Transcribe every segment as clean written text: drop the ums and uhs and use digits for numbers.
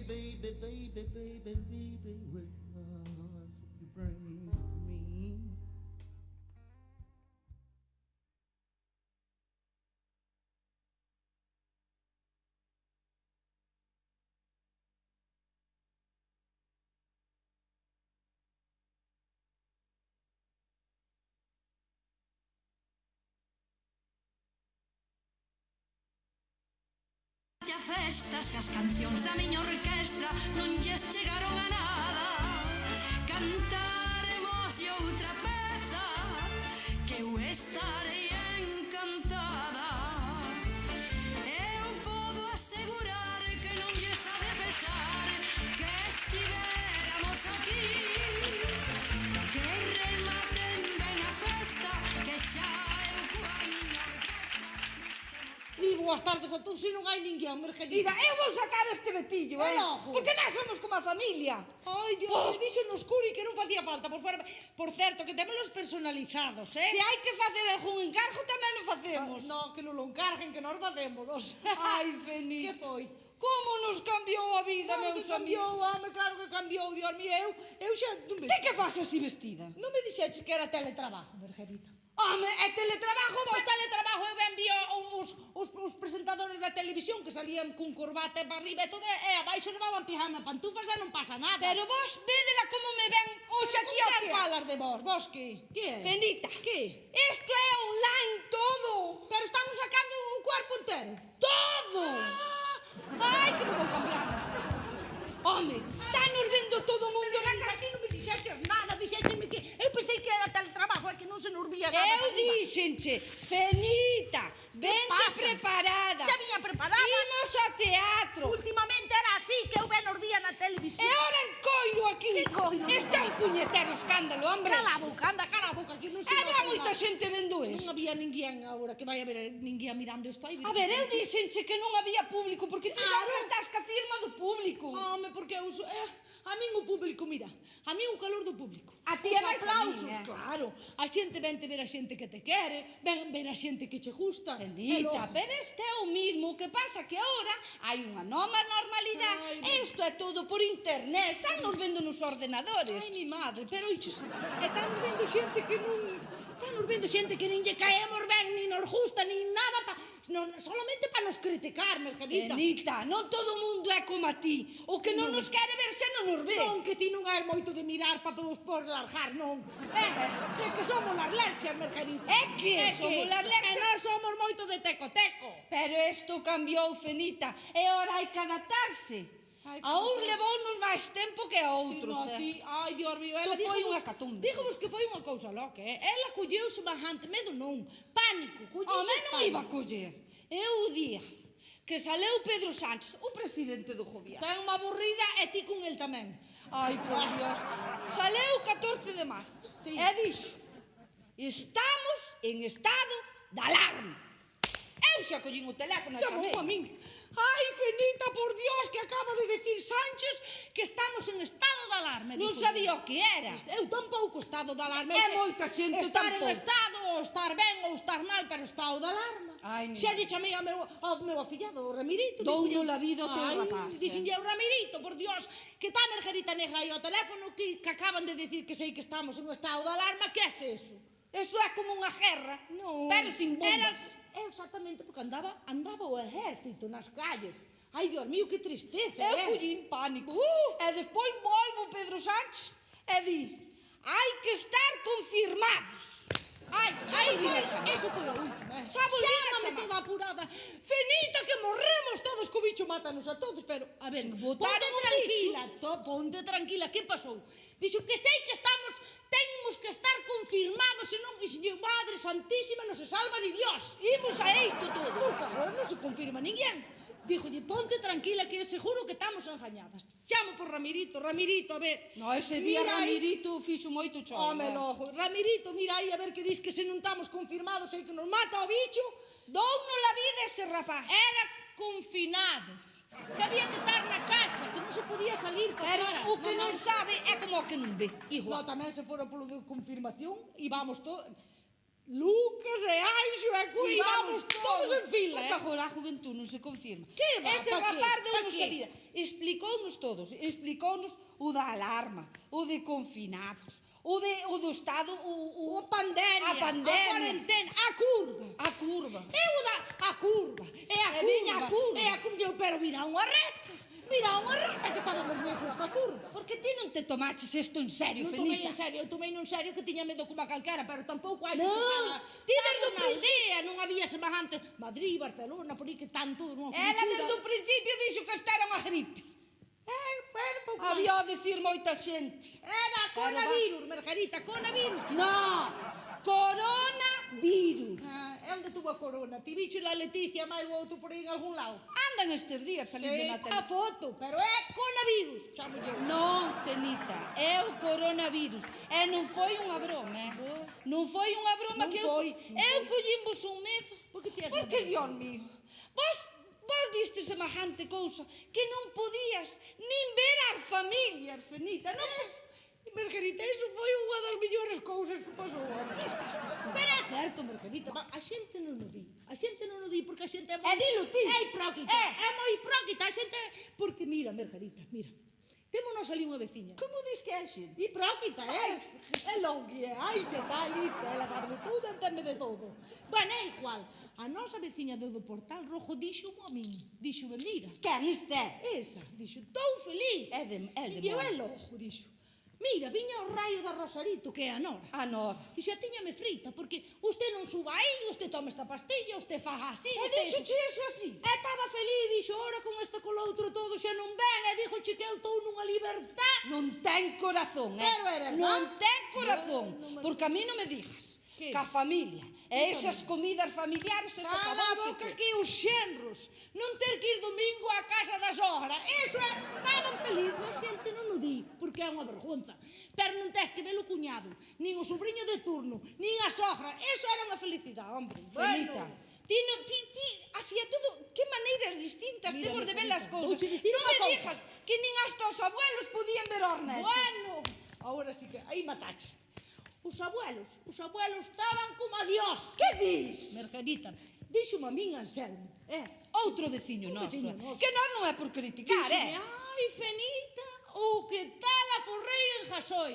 baby, baby, baby, baby, where are you bring me? A festa, se as cancións da miña orquestra non lles chegaron a nada, cantaremos outra peza que eu estarei encantada. Eu podo asegurar que non lles ha de pesar que estivéramos aquí, que rematen ben a festa, que xa eu coa miña orquestra. Boas tardes a todos, e non hai ninguén, Mergelita. Mira, eu vou sacar este betillo, porque nós somos como a familia. Ai, Dios, me dixo no Curi que non facía falta, por certo, que témolos personalizados, Se hai que facer algún encargo, tamén o facemos. No, que non lo encarguen, que nós facémonos. Ai, Feni. Que foi? Como nos cambiou a vida, Claro meus que cambiou, amigos. home, claro que cambiou, Dios mío, eu xa... Ti que faz así vestida? Non me dixeches que era teletrabajo, Mergelita. Home, é teletrabajo, Pois teletrabajo eu ben vio os presentadores da televisión que salían cun corbata para arriba e todo, e abaixo levaban pijama e pantufas e non pasa nada. Pero vos vedela como me ven hoxe aquí ao que falas de vos? Vos que? Que é? Fenita, Que? isto é online todo. Pero estamos sacando o cuerpo entero. Todo. Ai, que me vou cambiar. Home, nos vendo todo o mundo na Aquí non me dixeches nada, dixéchesme que... Eu pensei que era teletrabajo, é que non se nos vía nada. Eu dixenche, Fenita, vente preparada. Xa viña preparada. Imos ao teatro. Últimamente era así, que eu ben nos vía na televisión. E ora en coiro aquí. Que coiro? Este é un puñetero escándalo, hombre. Cala a boca, anda, cala a boca, que non se E non nota hai moita nada. xente vendo Non isto. había ninguén agora, que vai haber ninguén mirando isto aí. A ver, eu dixenche que non había público, porque ti sempre estás ca firma do público. Home, porque eu... a min o público, mira, a min o calor do público. A ti Os é máis a min, aplausos, claro. A xente vente ver a xente que te quere, ven ver a xente que che gusta. Fenita, pero este é o mismo. O que pasa que agora hai unha nova normalidade. Isto é todo por internet. Están nos vendo nos ordenadores. Ai, mi madre, pero iches, están vendo xente que non... Están vendo xente que nin lle caemos ben, nin nos gusta, nin nada, solamente para nos criticar, Mergelita. Fenita, non todo o mundo é como a ti. O que non nos quere ver xa non nos ve. Non, que ti non és moito de mirar para nos por largar, non. É que somos las lerchas, Mergelita. É que somos las lerchas. E nós somos moito de teco-teco. Pero isto cambiou, Fenita, e ora hai que adaptarse. A uns levounos máis tempo que a outros, Ai, Dios mío, isto ela foi unha catumba. Dígamos que foi unha cousa loca, Ela colleu semejante medo non, pánico, Home, colleu non iba a coller. Eu o día que saleu Pedro Sánchez, o presidente do gobierno. Ten unha aburrida e ti con el tamén. Ai, por Dios. Saleu o 14 de marzo. Sí. E dixo, estamos en estado de alarma. Eu xa collín o teléfono e chamei. Chamou a min. Ai, Fenita, por Dios, que acaba de decir Sánchez que estamos en estado de alarma. Non sabía o que era. Eu tampouco estado de alarma. É moita xente estar tampouco. en estado, ou estar ben, ou estar mal, pero estado de alarma. Ai, Xa lle chamei ao meu afillado, o Ramirito. Douno la vida ao teu rapaz. Dixenlle ao Ramirito, por Dios, que está a Margarita Negra aí ao teléfono que acaban de decir que sei que estamos en estado de alarma. Que é eso? Eso é como unha guerra, pero sin bombas. Exactamente, porque andaba o ejército nas calles. Ai, Dios mío, que tristeza, Eu collín pánico. E despois volvo Pedro Sánchez e di, hai que estar confirmados. Ai, Eso foi a última. Xa volvín a Chámame chamar. toda apurada. Fenita, que morremos todos, que o bicho mátanos a todos, pero, a ver, ponte tranquila, que pasou? Dixo que sei que temos que estar confirmados, senón, dixo, Madre Santísima, non se salva ni Dios. Imos a eito todo. Porque agora non se confirma ninguén. Díjolle, ponte tranquila que seguro que estamos engañadas. Chamo por Ramirito, a ver. No, ese día Mira aí. Ramirito fixo moito choro. Home, logo, Ramirito, mira aí a ver que dis que se non estamos confirmados e que nos mata o bicho. Douno la vida ese rapaz. Era confinados. Que había que estar na casa, que non se podía salir para Pero fora. o que non sabe é como o que non ve. No, tamén se fora polo de confirmación e vamos todos... Lucas e Anxo e Cui, vamos todos en fila, Porque agora a juventud non se confirma. Que va, Ese pa que? rapaz Pa deu-nos que? a vida. Explicounos todos. Explicounos o da alarma, o de confinados, o do Estado, A pandemia, a pandemia. a cuarentena, a curva. A curva. Eu a curva, viña a curva. pero mira unha reta que estábamos viejos ca curva. Porque ti non te tomaches isto en serio, Non tomei Fenita. en serio, eu tomei en serio que tiña medo como a calquera, pero tampouco hai Non, ti desde o na aldea, non había semejante Madrid, Barcelona, por aí que tanto non Ela desde o principio dixo que esta era unha gripe. Pero pouco Había a decir moita xente. Era coronavirus, Margarita, coronavirus. No, coronavirus. É onde tuvo a corona. Ti biche la Leticia máis o outro por aí en algún lado. Andan estes días salindo na A tele. foto, pero é coronavirus. Chamo eu. Non, Fenita, é o coronavirus. E non foi unha broma, Non foi unha broma Non que foi, eu collímos un medo. Por que ti has Porque, medo? Dios mío, vos viste semejante cousa que non podías nin ver as familias, Fenita. Non Margarita, iso foi unha das mellores cousas que pasou. Pero é certo, Margarita, a xente non o di. A xente non o di porque a xente é moi... dilo ti. É hipróquita, é moi hipróquita. A xente... Porque mira, Margarita, mira. Témonos ali unha veciña. Como dis que é xente? Hipróquita, é logo que é. Ai, xa está lista, ela sabe de todo, entende de todo. Bueno, é igual. A nosa veciña do Portal Rojo dixo-mo a min. Dixo-me, mira, Quen este? esa, dixo, estou feliz. É de E eu moda. é logo, dixo. Mira, viña o raio da Rosarito, que é a Nora. A Nora. E xa tiñame frita, porque usted non suba aí, usted toma esta pastilla, usted faga así, E usted... dixo eso así. E estaba feliz, dixo, ora con este con outro todo xa non ven, e dixo que eu estou nunha libertad. Non ten corazón, Pero é verdad. Non ten corazón. Porque a mí non me dixas Que? que a familia e esas comidas familiares eso Cala a acabouse boca que... que os xenros non ter que ir domingo á casa da sogra. Eso é, estaban feliz, a xente non o di, porque é unha vergonza. Pero non tes que ver o cuñado, nin o sobrinho de turno, nin a sogra. Eso era unha felicidade, hombre. Fenita, ti, así é todo, que maneiras distintas Mira, temos de ver Fenita, as cousas. vouche dicir Non unha me cousa. dixas que nin hasta os abuelos podían ver os netos. Bueno, ahora sí que, aí matache. Os abuelos estaban como a Dios. Que dis? Margarita, díxome a min Anselmo, Outro veciño noso, veciño noso. que nós non é por criticar, díxome, ai, Fenita, o que tal a forrei en Jasoi.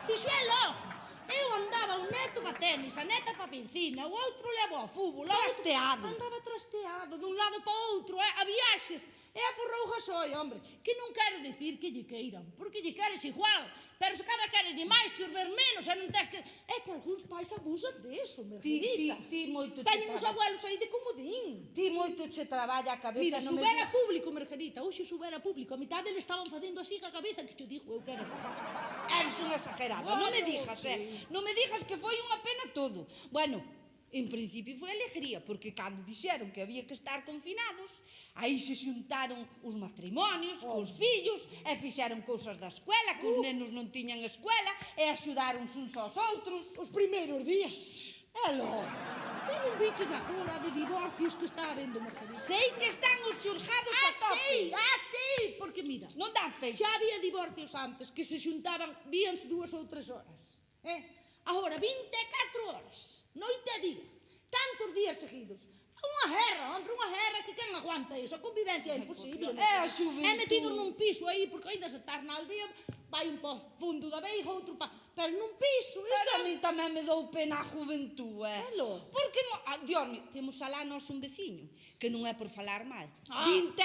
Dixo é logo. Eu andaba un neto pa tenis, a neta pa piscina, o outro levou a fútbol, o outro Trasteado. andaba trasteado dun lado pa outro, a viaxes, e a forrou Jasoi, hombre, que non quero dicir que lle queiran, porque lle queres igual, pero se cada queres lle máis que os ver menos, e non tes que... É que algúns pais abusan deso, Margarita. Ti moito Teñen che os traba- abuelos aí de comodín. Ti moito che traballa a cabeza, Mira, non me subera digas. público, Margarita, hoxe subera público, a mitad deles estaban facendo así ca cabeza que xo digo, eu quero. Eres unha exagerada, non me dixas, Non me dixas que foi unha pena todo. Bueno, en principio foi alegría, porque cando dixeron que había que estar confinados, aí se xuntaron os matrimonios, cos fillos, e fixeron cousas da escuela, que os nenos non tiñan escuela, e axudáronse uns aos outros. Os primeiros días. E logo, Ti non biches agora de divorcios que está habendo, Margarita? sei que están os xurjados a tope. Sí, porque mira, Non dan feito. xa había divorcios antes que se xuntaban, víanse 2 ou 3 horas. Agora, 24 horas, noite e día, tantos días seguidos. Unha guerra, hombre, unha guerra que quen aguanta iso? A convivencia é imposible. É a xuventud. É metido nun piso aí, porque ainda se estar na aldea, vai un po fundo da veiga, outro pa... Pero nun piso, Pero a iso... mí tamén me dou pena a juventud, Elo. Porque, Dios mío, temos alá nos un veciño, que non é por falar mal, 22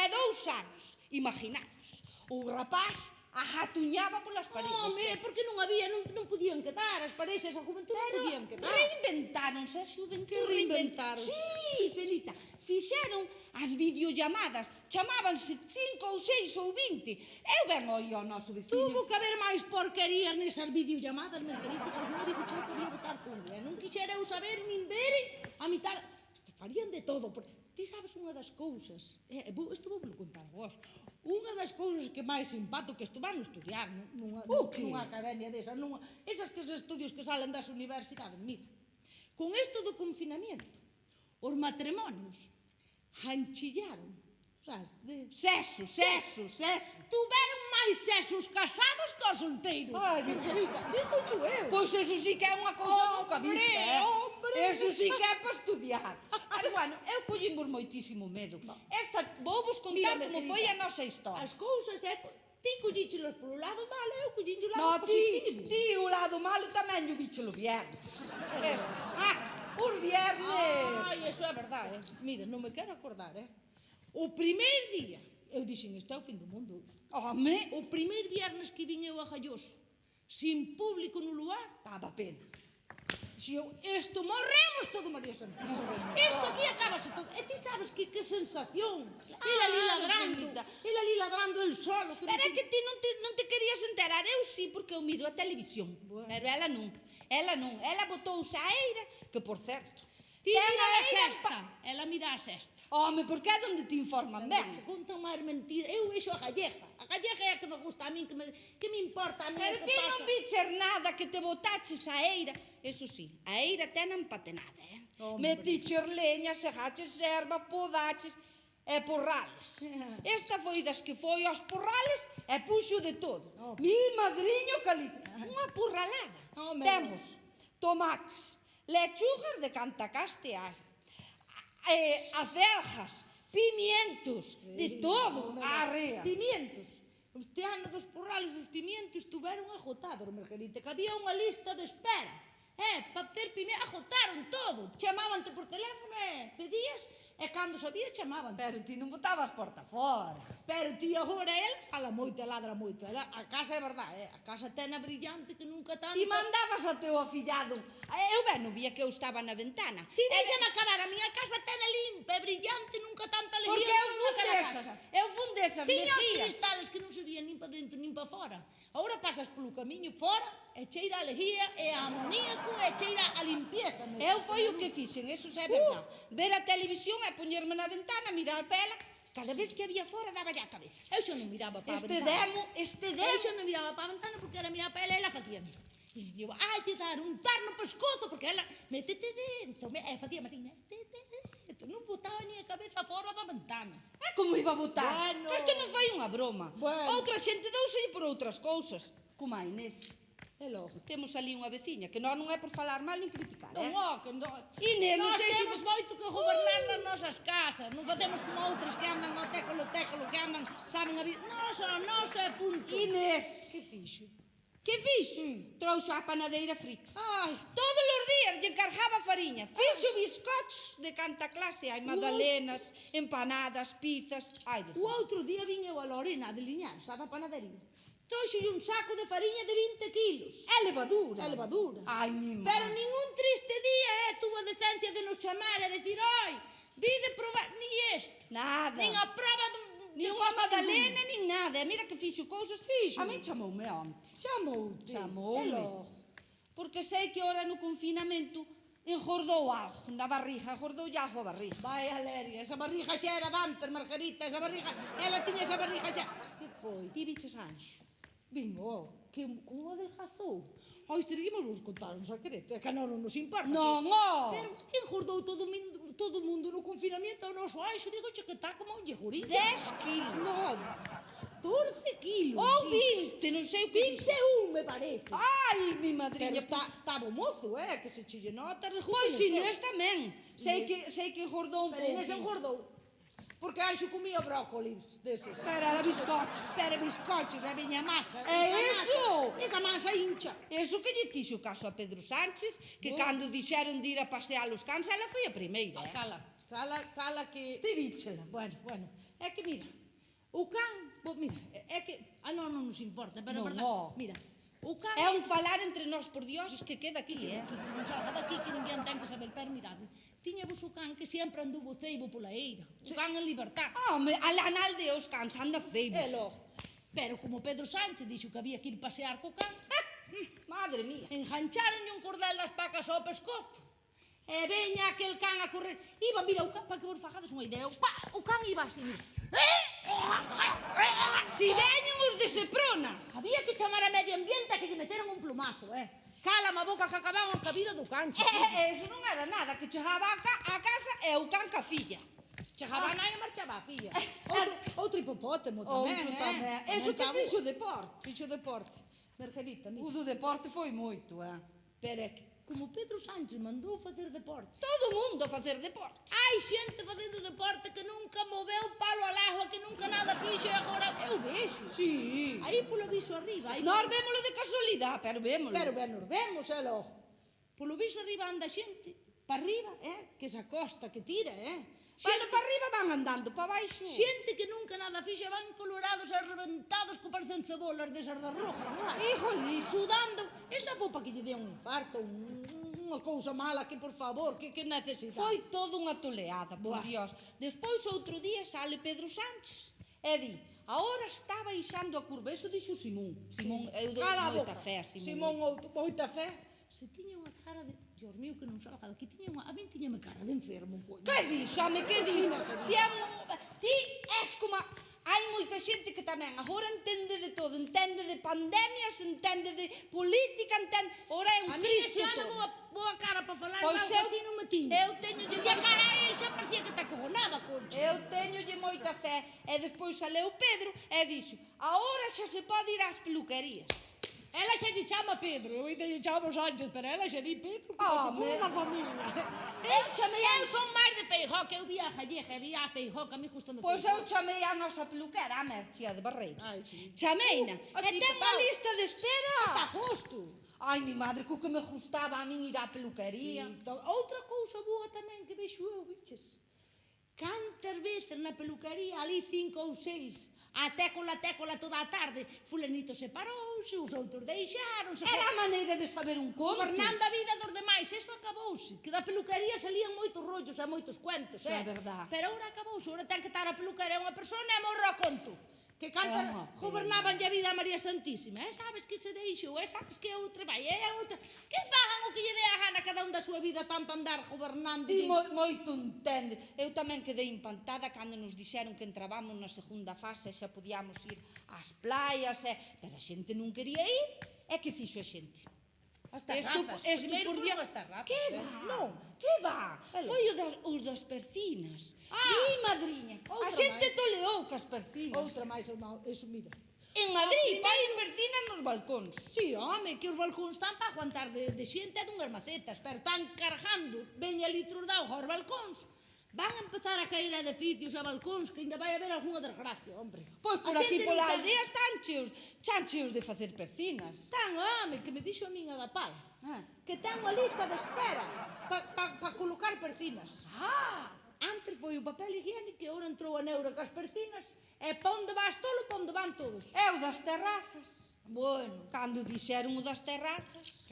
anos, imaginados. O rapaz ajatuñaba polas paredes. Home, porque non había, non podían quedar, as parexas, a juventud non Pero podían quedar. reinventáronse a xuventud. Que reinventaronse? Sí, Felita, fixeron as videollamadas, chamábanse 5 ou 6 ou 20. Eu ben oí ao noso veciño. Tuvo que haber máis porquerías nesas videollamadas, Margarita, que alguna dijo que había botar fundo. Non quixera eu saber nin ver a mitad... Farían de todo. Ti sabes unha das cousas, isto vou contar a vos, unha das cousas que máis impacto, que isto van estudiar nunha academia desas, esas que os estudios que salen das universidades, mira, con isto do confinamiento, os matrimonios anchillaron, sabes, Sexo. tuveron máis máis sesos casados que os solteiros. Ai, Margarita, dixo eu. Pois eso sí que é unha cousa nunca vista, hombre. Eso sí que é para estudiar. Pero bueno, eu collímos moitísimo medo. Esta, vou vos contar Mira, como Margarita, foi a nosa historia. As cousas ti collíchelos polo lado malo, eu collín o No, lado positivo. ti o lado malo tamén o bicho o viernes. Os viernes. Ai, eso é verdade, Mira, non me quero acordar, O primeiro día, eu dixen, isto é o fin do mundo. Home, O primeiro viernes que vin eu a Galloso, sin público no lugar, daba pena. si eu, isto morremos todo, María Santísima. Isto aquí acabase todo. E ti sabes que sensación. Ele ali Angelita. ladrando el solo. Pero é que ti non te querías enterar. Eu sí, porque eu miro a televisión. Bueno. Pero ela non. Ela botouse a eira, que por certo. Ti ten mira a eira sexta. Ela mira a sexta. Home, porque é onde te informan ben. Se contan máis mentiras. Eu vexo a gallega. A gallega é a que me gusta a min, que me importa a min Pero o que ti pasa. non biches nada que te botaches a eira. Eso sí, a eira ten empatenada, Hombre. Metiches leña, segaches erva, podaches e porrales. Esta foi das que foi aos porrales e puxo de todo. Mi madriño calito. Unha porralada. Home. Temos tomates, lechugas de cantacaste hai, acelgas, pimientos, de todo. Arrea. Pimientos. Este ano dos porrales os pimientos tuveron agotados, Margarita, que había unha lista de espera. Para ter pimientos, agotaron todo. Chamábante por teléfono pedías, e cando sabía chamaban. Pero ti non botabas porta fora. Pero ti agora el fala moito e ladra moito. A casa é verdade, a casa ten a brillante que nunca tanto. Ti mandabas ao teu afillado. Eu ben, non vía que eu estaba na ventana. Ti deixame acabar, a miña casa ten limpa e brillante, nunca tanta alegría. Porque eu como fun naquela desas. casa. Eu fun desas Tiña os mexías. cristales que non se vían nin pa dentro nin pa fora. Agora pasas polo camiño fora e cheira a alegría e a amoníaco e cheira a limpieza. Eu foi o que fixen, eso é verdad. Ver a televisión e poñerme na ventana, mirar pela. Cada vez que había fora, daba a cabeza. Eu xa non miraba para a Este ventana. demo. Eu xa non miraba para a ventana porque era mirar para ela e ela facíame. E eu, te dar un tar no pescozo porque ela, métete dentro. E facíame así, métete dentro. Non botaba ni a cabeza fora da ventana. Como iba a botar? Bueno. Isto non foi unha broma. Bueno. Outra xente douse por outras cousas. Como a Inés. E logo. Temos ali unha veciña, que non é por falar mal nin criticar, Non, que non. Inés, non Nós sei se temos moito que gobernar nas nosas casas. Non facemos como outras que andan no técolo, que andan, saben a vida. Noso é punto. Inés. Que fixo? Que fixo? Trouxo a panadeira frita. Ai, Todos os días lle encargaba fariña. Fixo bizcochos de canta clase. Hai magdalenas, empanadas, pizzas. Ai, o outro día vin eu a Lorena de Liñar, sabe a panadería. Trouxolle un saco de fariña de 20 kilos. é levadura. É levadura. Ai, mi Pero ningún triste día tuvo a decencia de nos chamar e decir, oi, vide probar, ni isto. Nada. Nin a prova de Nin unha cosa magdalena, ninguna. nin nada. E mira que fixo cousas. Fixo. A mí chamoume onte. Chamoute. Chamoume. E logo. Porque sei que ora no confinamento engordou algo na barriga. Engordoulle algo a barriga. Vai, Aleria, esa barriga xa era dantes, Margarita, esa barriga, ela tiña esa barriga xa. Que foi? Ti biches anxo. Vino, como adelgazou. Ai, teríamos vos contar un secreto, é que a nós non nos importa. Non, Pero engordou todo o mundo no confinamiento, o noso anxo, digo che que está como un yegurito. 10 kilos. Non, 14 kilos. Ou 20, non sei o que dixo. 21, me parece. Ai, mi Pero madriña. estaba mozo, que se chille nota. Pois Inés tamén. Sei que engordou un Pero pouco. Inés engordou. Porque Anxo comía brócolis deses. Pero era bizcochos. Pero bizcochos, e viña masa. Eso! Esa masa hincha. Eso que lle fixo caso a Pedro Sánchez, que cando dixeron de ir a pasear os cans, ela foi a primeira. Cala que... Ti víchela. Bueno, é que mira, o can, mira, é que, non nos importa, pero Non, verdad, no. mira, o can É un falar entre nós, por Dios, que queda aquí, non salga daqui que ninguén ten que saber, pero mirade, tiña vos o can que sempre anduvo ceibo pola eira, o can en libertad. Home, a na aldea os cans anda feibos. Pero como Pedro Sánchez dixo que había que ir pasear co can, Madre mía. engancharonlle un cordel das pacas ao pescozo. E veña aquel can a correr. Iba, mira, o can, para que vos fajades unha idea, o can iba así, mira. Si veñen os de Seprona. Había que chamar a medio ambiente a que lle meteran un plumazo, Cálame a boca que acababan ca vida do cancho. Eso non era nada, que chegaba a casa e o can ca filla. Chegaba a nai e marchaba a filla. Outro hipopótamo Outro tamén, tamén. Eso que fixo deporte. Fixo deporte. Margarita, mira. O do deporte foi moito, Pero é que, como Pedro Sánchez mandou facer deporte, Todo o mundo a facer deporte. hai xente facendo deporte que nunca moveu palo al agua, que nunca nada fixo e agora eu vexo. Sí. Aí polo viso arriba. Aí Nós vémolo de casualidade, pero vémolo. Pero ben nos vemos, logo. Polo viso arriba anda xente, para arriba, que esa costa que tira, Bueno, para arriba van andando, para baixo. Xente que nunca nada fixe van colorados e reventados que parecen cebolas desas da roja, non é? Híjole. Sudando. Esa popa que lle deu un infarto, unha cousa mala que, por favor, que necesita. Foi todo unha toleada, por Dios. Despois, outro día, sale Pedro Sánchez e di, ahora está baixando a curva. Eso dixo Simón. Simón, eu dou moita fé, Simón, moita fé. Se tiña unha cara de... Dios mío, que non salga daqui. A min tiñame cara de enfermo, coño. Que dis, home, que dis? Si é... Ti és como... Hai moita xente que tamén agora entende de todo, entende de pandemias, entende de política, entende... Ora é un A mí Cristo ese ano todo. boa cara para falar, Pois algo así non me tiña. eu teño E a cara a él xa parecía que te acogonaba, concho. Eu teñolle moita fé. E despois saleu Pedro e dixo, ahora xa se pode ir ás peluquerías. Ela xa lle chama Pedro, eu ainda lle chamo Sánchez, pero ela xa di Pedro, que Ah, se foi me- da familia. Eu son máis de Feijóo, que eu vi a Galleja, vi a Feijóo, que a mí justamente Pois eu chamei a nosa peluquera, a Merchia de Barreiro. Ai, sí. Chameina. Así, E ten unha petao. lista de espera. Está justo. Ai, mi madre, co que me gustaba a min ir á peluquería. Outra cousa boa tamén que vexo eu, biches. Cantas veces na peluquería, ali 5 ou 6, a técola toda a tarde, fulanito separouse, os outros deixaronse. Era a maneira de saber un conto. Gobernando a vida dos demais, eso acabouse. Que da peluquería salían moitos rollos e moitos cuentos, É verdad. Pero ahora acabouse, ahora ten que estar a peluquería unha persona e morre o conto. Que canta, Unha pena. gobernaban a vida a María Santísima. E sabes que se deixou, e sabes que a outra vai, e a outra... Que fagan o que lle dé a gana cada un da súa vida, tanto andar gobernando. Ti moito entende. Eu tamén quedei empantada cando nos dixeron que entrábamos na segunda fase e xa podíamos ir ás playas, pero a xente non quería ir. E que fixo a xente? As terrazas. Primeiro foron as terrazas. Que va? Non. Que va? Vale. Foi os das percinas. Ah. Mi madriña. Outra A xente máis. toleou cas percinas. Outra máis, eso, mira. En Madrid, poñen percinas nos balcóns. Sí, home, que os balcóns están para aguantar de xente e dunhas macetas, pero están cargando, veña litros de auga aos balcóns. Van a empezar a caer edificios a balcóns que ainda vai haber algunha desgracia, hombre. Pois por A aquí xente pola non ten- aldea están cheos de facer percinas. Tan, home, que me dixo a miña da pala, que ten unha lista de espera para colocar percinas. Antes foi o papel higiénico e agora entrou a neura cas percinas e pa onde vas tolo, pa onde van todos. É o das terrazas. Bueno, Cando dixeron o das terrazas,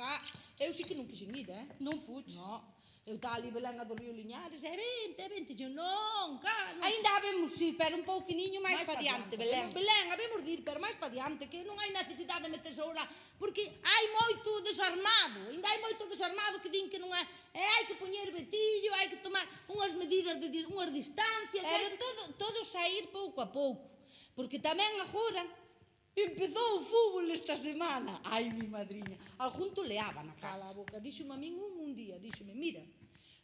eu sí que non quixen ir, non fuches. No, eu estaba ali Belén do Río Liñares, vente, eu non, non. Ainda habemos ir, pero un pouquiniño máis pa diante, Belén. Belén, habemos de ir, pero máis pa diante, que non hai necesidade de meterse ahora, porque hai moito desarmado, ainda hai moito desarmado que din que non é, hai que poñer vetillo, hai que tomar unhas medidas, unhas distancias, Pero todo sair pouco a pouco, porque tamén agora empezou o fútbol esta semana. Ai, mi madriña, algún toleaba na Cala a casa. boca, díxome a min un día, díxome, mira,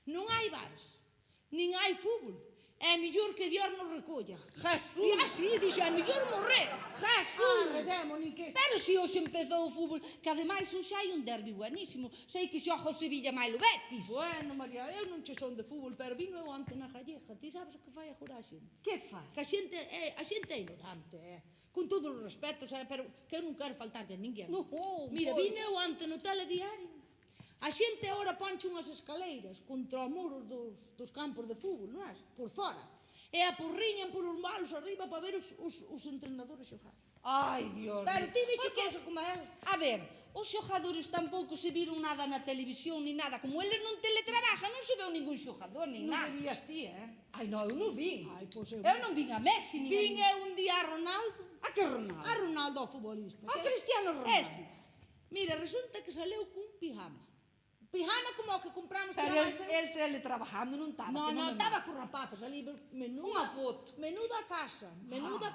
non hai bares, nin hai fútbol, é mellor que Dios nos recolla. Jesús! E así, dixo, é mellor morrer. Jesús! Redemo, nin que... Pero se hoxe empezou o fútbol, que ademais hoxe hai un derbi buenísimo. Sei que xoga o Sevilla máis o Betis. Bueno, María, eu non che son de fútbol, pero vino eu ante na Galleja. Ti sabes o que fai agora a xente? Que fai? Que a xente é ignorante, con todos os respetos, pero que eu non quero faltarlle a ninguén. No, Mira, pois. vino eu ante no telediario. A xente agora ponche unhas escaleiras contra o muro dos campos de fútbol, non é? Por fora. E apurriñan por os malos arriba para ver os entrenadores xogar. Ai, Dios. Pero ti bicho Porque, cousa como el. a ver, os xogadores tampouco se viron nada na televisión ni nada. Como eles non teletrabajan, non se veu ningún xogador nin Non nada. verías ti, Ai, non, eu non vin. Ai, pois eu Eu non vin a Messi ni Vin a... eu un día a Ronaldo. A que Ronaldo? A Ronaldo, o futbolista. A Cristiano Ronaldo. Ese. Mira, resulta que saleu cun pijama. Pijama como o que compramos que Pero vai ser... el teletrabajando non estaba. No, que no, me estaba mata. con rapaces ali, Unha foto. menuda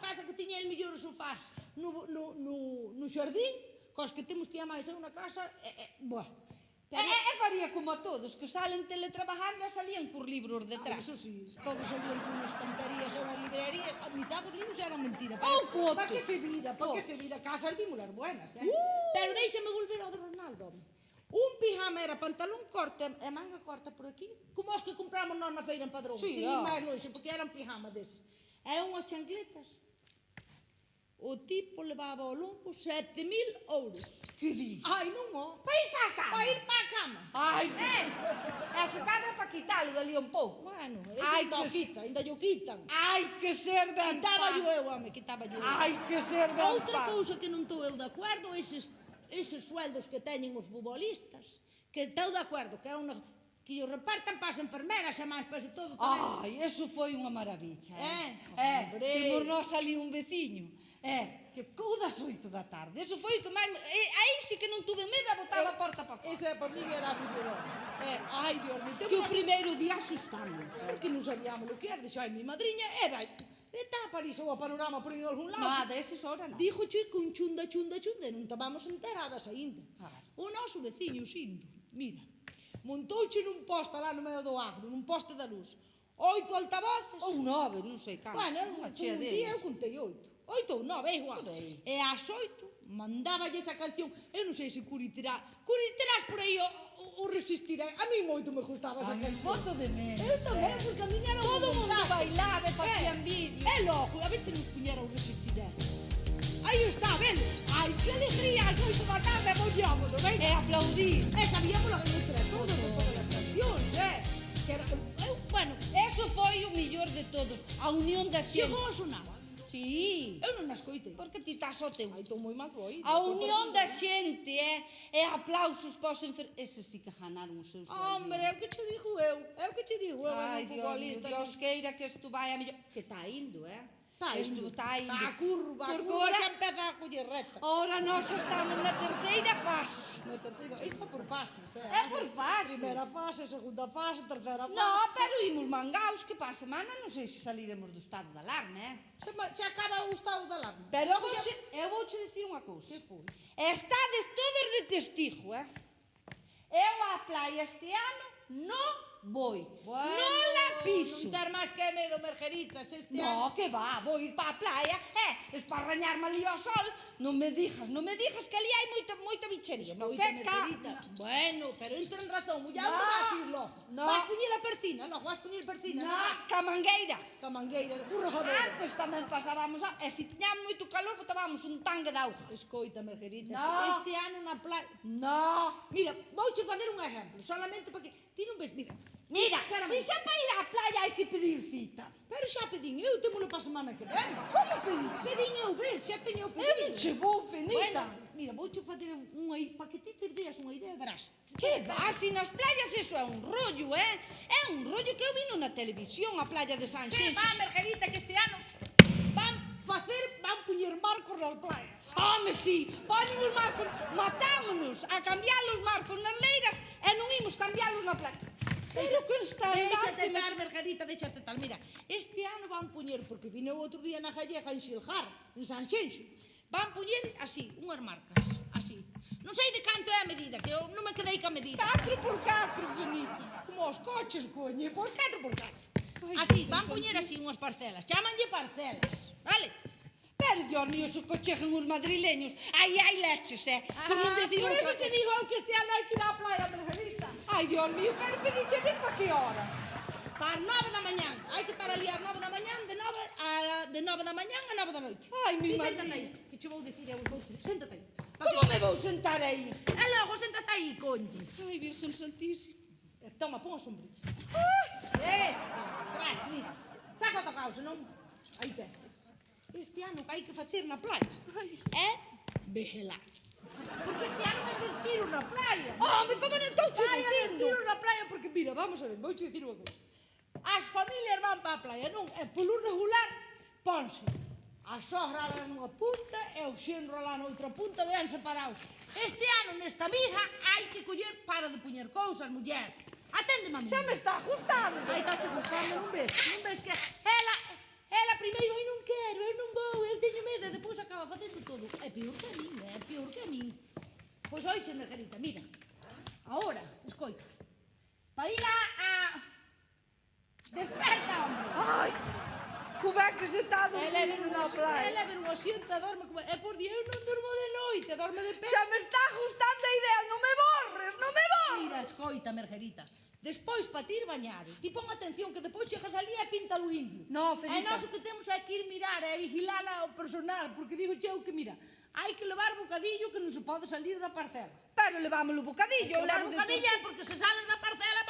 casa que tiña el mellor sofás no xardín, cos que temos tía máis en unha casa, bueno. E faría Gloria como a todos, que salen teletrabajando e salían cos libros detrás. Eso sí, todos salían con unas tonterías e unha librería, a mitad dos libros eran mentira. Ou fotos. Para que se vira, para que Fotos. se vira, casas vimos as buenas, Pero déixame volver ao de Ronaldo. Un pijama era pantalón corte e manga corta por aquí, como os que compramos nós na feira en Padrón, Sí, sin ir máis longe, porque eran pijama deses. E unhas chancletas. O tipo levaba ao lombo 7.000 euros. Que dis? Ai, non o. Pa ir pa a cama? Para ir para a cama. Ai, ese cadra pa quitalo dali un pouco. Bueno, Ai, ainda o que- quita, ainda yo quitan. Ai, que ser ben Quitaba pago. eu, home, quitaba eu. Ai, que ser ben Outra pago. cousa que non estou eu de acordo, eses sueldos que teñen os futbolistas, que estou de acordo, que é unha que os repartan para as enfermeras e máis para eso todo tamén. Ai, eso foi unha maravilla. Hombre. Temos nós ali un veciño. Que ficou das 8 da tarde. Eso foi o que máis... Aí sí que non tuve medo a botar a porta para fora. Esa para mí era a mellor. Ai, Dios mío, Que o primeiro día asustamos. porque non sabíamos o que era, deixai mi madriña, vai, está apareceu o panorama por aí en algún lado. Nada, eses hora nada. Dijo che con chunda, e non estábamos enteradas aínda. Claro. O noso veciño Sinto, mira, montouche nun poste lá no medio do agro, nun poste da luz, 8 altavoces. Ou 9, non sei cantos. Bueno, unha un chea día eu deles. contei 8. 8 ou 9, é igual. Por aí. E ás 8 mandáballe esa canción. Eu non sei se Curitirás por aí o resistirá. A mí moito me gustaba esa A mi canción. foto de menos. Eu tamén, porque a miña era un Todo o mundo montaje. bailaba e facían vídeos. É loco, a ver se nos puñera o resistirá. Aí está, ven. Ai, que alegría, as 8 da tarde, mollámoslo, ven. E aplaudir. Sabíamos a letra de todas as cancións, Que era, bueno, Eso foi o millor de todos. A unión da xente. chegou a sonar. Sí. Eu non as coitei. Porque ti estás ao teu. Ai, estou moi mal oído. A unión da xente, e aplausos para os enfermos. Eses sí que ganaron os seus Hombre, é o que che digo eu. É o que che digo eu. Ai, é un Dios mío, futbolista Dios queira que isto vai a mellor. Que está indo, Está Isto indo. está indo. Está a curva, Porque xa ora, empeza a coller reta. ora nós xa estamos na terceira fase. No terceiro, isto é por fases, É por fases. Primeira fase, segunda fase, terceira fase. No, pero imos mangaos, que para a semana non sei se saliremos do estado de alarma, Xa acaba o estado de alarma. Pero eu vouche dicir unha cousa. Que foi? Estades todos de testigo, Eu á playa este ano non vou. Non la piso. Non ter máis que medo, Mergeritas, este No, ano. que va, vou ir pa a playa, esparrañarme ali ao sol. Non me digas que ali hai moita bichería. Non, Escoita, que Mergerita. Bueno, pero entra en razón. Ya No, onde vas ir logo? no. Vas puñer a percina? No, vas puñer percina. Na camangueira. Ca mangueira, de currajadora. Antes tamén pasábamos, e se tiñamos moito calor, botábamos un tanque de auga. Escoita, Mergeritas, No. este ano na playa... No. Mira, vouche facer un exemplo, solamente para que... Ti non ves, Mira, espérame. se xa para ir á playa hai que pedir cita. Pero xa pedín eu, témolo para a semana que ven. Como pedís? Pedín eu, ves, xa teño Eu pedido. non che vou, Fenita. Bueno, mira, vouche facer unha... Para que ti te deas unha idea, verás. Que va, si nas playas eso é un rollo, É un rollo que eu vino na televisión, a playa de San Que Xenxo. va, Mergerita, que este ano van puñer marcos nas playas. Home, si, poñen os marcos, matámonos a cambiar os marcos nas leiras e non imos cambiarlos na playa. Pero que Déxate estandarte... tal, Mergerita, déxate tal. Mira, este ano van puñer, porque vine o outro día na Gallega en Xiljar, en San Xenxo, van puñer así, unhas marcas, así. Non sei de canto é a medida, que eu non me quedei ca medida. 4x4, Fenita. Como os coches, coñe, pois 4x4. Ai, Así, Dios van mío. puñer así unhas parcelas, chamanlle parcelas, vale? Pero, Dios mío, se cochegen os madrileños, aí hai leches, Por non decir por eso outra te cosa. digo eu que este ano hai que ir á playa, Mergerita. Ai, Dios mío, pero pediche ver pa que hora? Para 9 da mañán, hai que estar ali ás 9 da mañán, de 9 da mañán a 9 da noite. Ai, mi Ti séntate madre. aí, que che vou dicir eu, séntate aí. Como me vou sentar aí? E logo, séntate aí, coño. Ai, Virgen Santísima. Toma, pon a sombrilla. Tras, mira. Saca o tocao, senón... Aí tes. Este ano que hai que facer na playa é vegelar. Porque este ano vai ver tiro na playa. Home, como non estou che Vai haber dicindo? tiro na playa porque, mira, vamos a ver, vou che dicir unha cousa. As familias van para a playa, non? E polo regular, ponse a sogra lá nunha punta e o xenro lá na outra punta, vean separados. Este ano, nesta mija, hai que coller para de puñer cousas, muller. Aténdeme a mí. Xa me está ajustando. Aí está che gustando, non ves? Non ves que ela primeiro, eu non quero, eu non vou, eu teño medo, e depois acaba facendo todo. É pior que a min, é pior que a min. Pois oiche, Mergerita, mira, ahora, escoita, Pa ir a... Desperta, hombre. Ai, como é que se está dormindo na playa? Ela ver unha xente dorme como... E por día eu non durmo de noite, dorme de pé. Xa me está gustando a idea, non me borres, non me borres. Mira, escoita, Margarita. Despois, pa ti ir bañar, ti pon atención que depois chegas ali e pinta o indio. No, Felipa. E nós o que temos é que ir mirar e vigilar ao personal, porque digo eu que, mira, hai que levar bocadillo que non se pode salir da parcela. Pero levámoslo bocadillo, eu Levar levo de bocadillo é porque se sales da parcela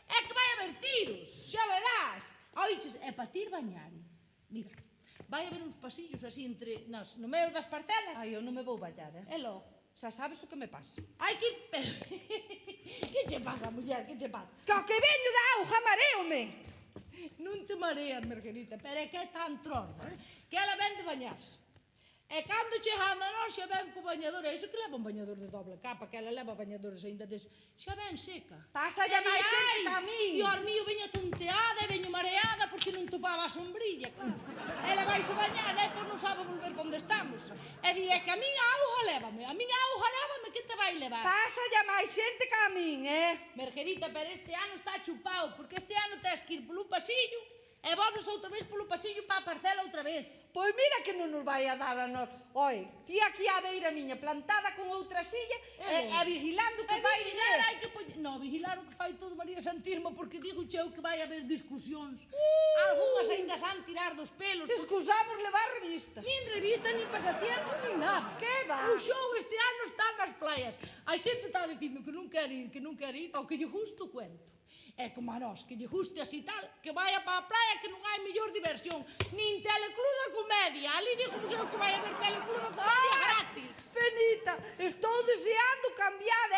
é que vai haber tiros, xa verás. Oiches, é pa ti ir bañar. Mira, vai haber uns pasillos así entre no medio das parcelas. Ai, eu non me vou bañar, E logo. Xa sabes o que me pasa. Hai que ir... Que che pasa, muller, que che pasa? Que ao que veño da auga mareome. Non te mareas, Margarita, pero é que é tan trorba, que ela ven de bañarse. E cando chegando a nós xa ven co bañador, e iso que leva un bañador de doble capa, que ela leva bañadores ainda des... xa ven seca. Pasa ya máis xente que a min. Dios mío, veño tonteada e veño mareada porque non topaba a sombrilla. Ela vai se bañar e pois non sabe volver onde estamos. E di, é que a miña auga lévame, que te vai levar? Pasa ya máis xente que a min, Margarita, pero este ano está chupado, porque este ano tens que ir polo pasillo e volves outra vez polo pasillo para a parcela outra vez. Pois mira que non nos vai a dar a nós. Oi, ti aquí á beira miña, plantada con outra silla e vigilando que fai vigilar, hai que no, vigilar o que fai todo María Santismo, porque digo cheu que vai haber discusións. Algúnas ainda san tirar dos pelos. Escusamos levar revistas. Nin revista, nin pasatiempo, nin nada. Que va? O show este ano está nas playas. A xente está dicindo que non quer ir, ao que lle gusto cuento. É como a nós, que lle guste así tal, que vaya para a playa que non hai mellor diversión. Nin teleclub da comedia. Ali dijo o seu que vai haber teleclub da comedia gratis. Fenita, estou deseando cambiar,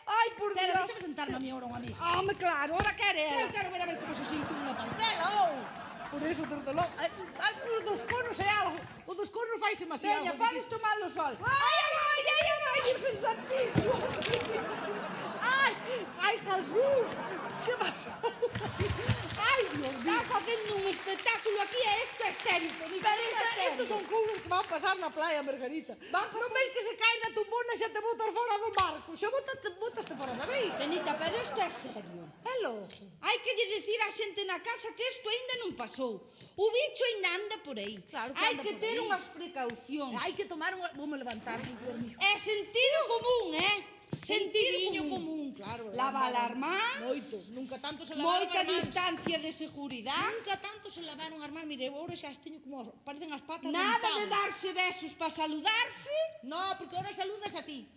Ai, por Pero Dios. déxame sentarme a mi hora, unha amiga. Home, claro, ora quere Eu ela. quero ver a ver como se sinto unha parcela, Por eso, desde logo, o dos conos é algo. O dos conos faise demasiado. Veña, podes tomar o sol. Ai, Virgen Santísima. Ai, Jesús. Que pasa? Ai, Dios mío. Está facendo un espectáculo aquí e isto é serio, Felipe. Pero estos son cousas que van pasar na playa, Margarita. Non ves que se caes da tumbona xa te botas fora do barco. Xa botaste fora da vez. Fenita, pero isto é serio. É loco. Hai que lle dicir á xente na casa que isto aínda non pasou. O bicho aínda anda por aí. Claro que hai anda que por ter aí. unhas precaucións. Hai que tomar unha... Voume levantar, Dios mío. É sentido común, Sentido común, claro. Lavar as mans. Moito. Nunca tanto se lavaron Moita as mans. distancia de seguridade. Nunca tanto se lavaron as mans. Mire, eu agora xa as teño como... Parecen as patas Nada pavo. de darse besos para saludarse. No, porque ahora saludas así.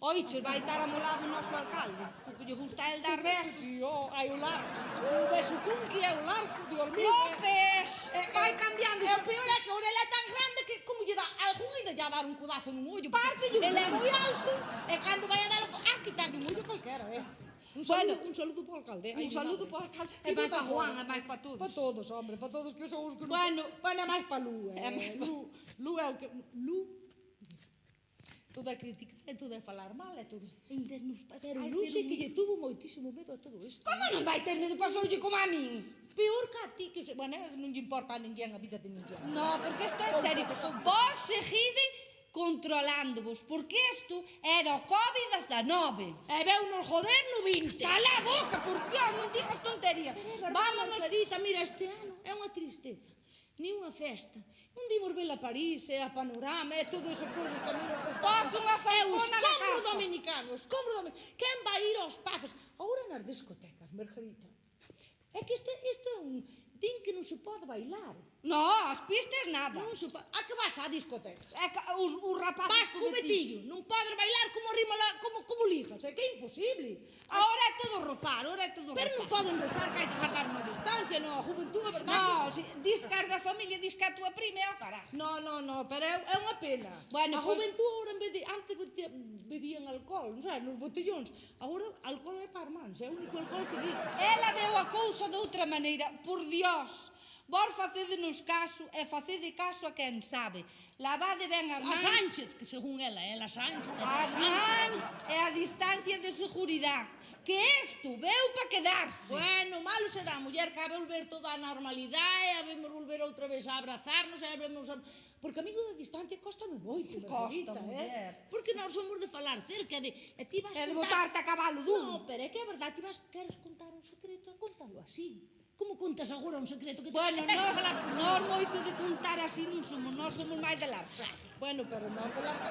Oiches, vai estar amolado o noso alcalde. Porque lle gusta a el dar besos. Sí, hai o largo. Un beso cun que é o largo, Dios mío. López, vai cambiando. E o peor é que a orelha é tan grande que como lle dá, algún ainda lle dá un codazo nun ollo. Pártelle un Ele é moi alto e cando vai a dar quitarlle un ollo calquera, Un saludo para o alcalde. Un saludo para o alcalde. E máis para Juan, e máis para todos. Para todos, hombre, para todos que son os que non... Bueno. Bueno, é máis para Lu. É máis pa- Lu é o que... Lu... Todo é criticar, é todo é falar mal, é todo... Pero Lu sei que lle tuvo moitísimo medo a todo isto. Como non vai ter medo? Pasoulle como a min. Peor que a ti, que... Bueno, non lle importa a ninguén a vida de ninguén. No, porque isto é serio. Vos seguide controlándovos, porque isto era o COVID-19. E veu nos joder no 20. Cala a boca, por Dios, non digas tonterías. Vámonos. Margarita, mira, este ano é unha tristeza. Ni unha festa. Non dimos ver a París, e a Panorama, e todo esa cousas que a mí non gostaba. Pos unha fanfona na casa. Dominicanos, escombros dominicanos. Quen vai ir aos pafes? Agora nas discotecas, Margarita. É que isto é un... Din que non se pode bailar. No, as pistas nada. Non se pode... A que vas á discoteca? É que os rapazes Vas co betillo. Non podes bailar como rima como ligas. É que é imposible. Ahora é todo rozar, ahora é todo Pero non rozar. poden rezar que hai que guardar unha distancia, non, a juventud, a verdade. No, si, dis que és da familia, dis que a túa prima é o carajo. No, pero é unha pena. Bueno, a pois- juventud agora, en vez de... Antes bebían alcohol, non sabes, nos botellóns. Agora, alcohol é para as mans, é o único alcohol que vi. Ela veu a cousa de outra maneira. Por Dios, vos facedenos caso e facede caso a quen sabe. Lavade ben as A mans. Sánchez, que según ela Sánchez. As mans e a distancia de seguridade. que isto veu para quedarse. Bueno, malo será, muller, que ha de volver toda a normalidade, habemos volver outra vez a abrazarnos, habemos a... Porque, amigo, da distancia cóstame moito, Costa, Margarita, muller. Porque nós somos de falar cerca, de... E ti vas É de contar... botarte a cabalo dun. No, pero é que é verdade, ti vas... Queres contar un secreto? Contalo así. Como contas agora un secreto que Bueno, tes que falar? nós moito de contar así non somos, nós somos máis de larga. Bueno, pero non de larga,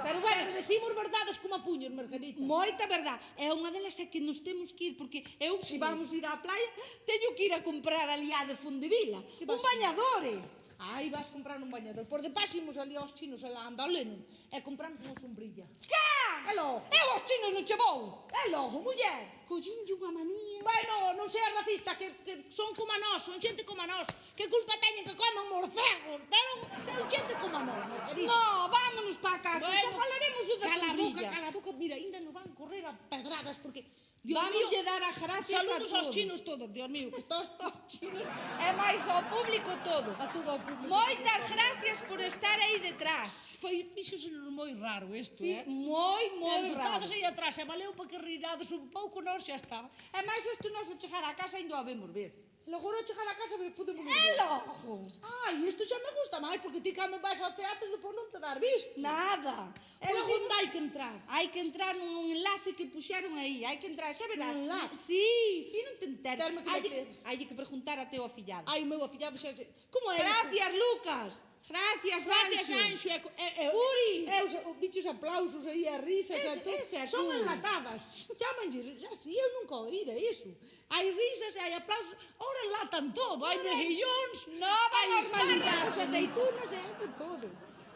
Pero bueno, Pero decimos verdades como a puños, Margarita. moita verdade. É unha delas é que nos temos que ir, porque eu, se vamos ir á playa, teño que ir a comprar ali á de Fondevila. Que Un vas bañador. Ai, vas comprar un bañador. Por de paso imos ali aos chinos a Andaleno e compramos unha sombrilla. Que? É logo. Eu aos chinos non che vou. É logo, muller. Collinlle unha manía. Bueno, non seas racista, que son como a nós, son xente como a nós. Que culpa teñen que coman morcegos? Pero son xente como a nós, Margarita. No, vámonos para casa, xa falaremos o da sombrilla. Cala a boca, mira, ainda nos van correr a pedradas porque... Vamos lle dar as gracias a Saludos aos todos. chinos todos, Dios mío, que todos... Aos chinos e máis ao público todo. A todo ao público. Moitas gracias por estar aí detrás. Fíxose-nos moi raro isto, Moi raro. Todos aí atrás, e valeu para que rirades un pouco, nós xa está. E máis isto nos a chegar á casa ainda o habemos ver. Logo ao chegar a casa podemos É ver. logo. Ai, isto xa me gusta máis, porque ti cando vas ao teatro depois non te dar visto. Nada. E logo onde hai que entrar? Hai que entrar nun enlace que puxeron aí. Hai que entrar, xa verás. Un enlace? Sí, ti non te enteras. Terme que meter. Hai que preguntar a teu afillado. Ai, o meu afillado xa... Como é? Gracias, Lucas. Gracias, Gracias, Anxo. Anxo. Uri. Os bichos aplausos aí, as risas e todo. Ese é Son tú. enlatadas. Chámanlle, xa si, eu nunca oíra iso. Hai risas e hai aplausos. Ora enlatan todo. Hai mejillóns, Nova hai normalidade. espárragos, aceitunas e de todo.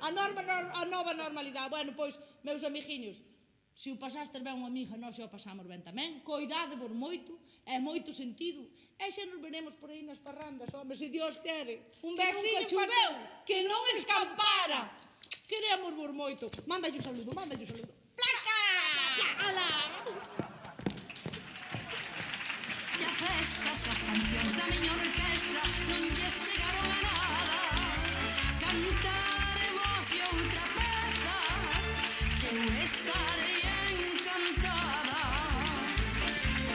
A nova normalidade. Bueno, pois, meus amigiños, se o pasastes ben unha amiga, nós xa o pasamos ben tamén. Coidadevos moito, é moito sentido. E xa nos veremos por aí nas parrandas, home, se Dios quere. Un Que veciño nunca choveu, que non escampara. Queremos vos moito. Mándalle un saludo, mándalle un saludo. Placa! Ala! E a festas, as cancións da miña orquestra non lles chegaron a nada. Cantaremos outra peza que eu estarei encantada.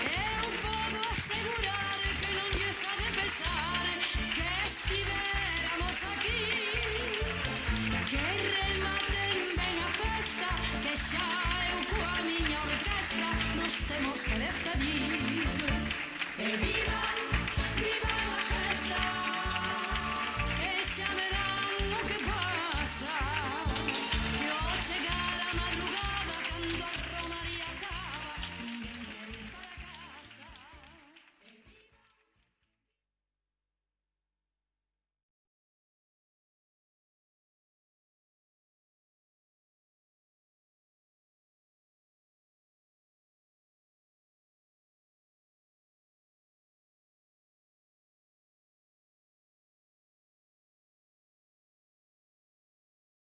Eu podo asegurar que non lles ha de pesar que estivéramos aquí. Que rematen ben a festa, que xa eu coa miña orquestra nos temos que despedir.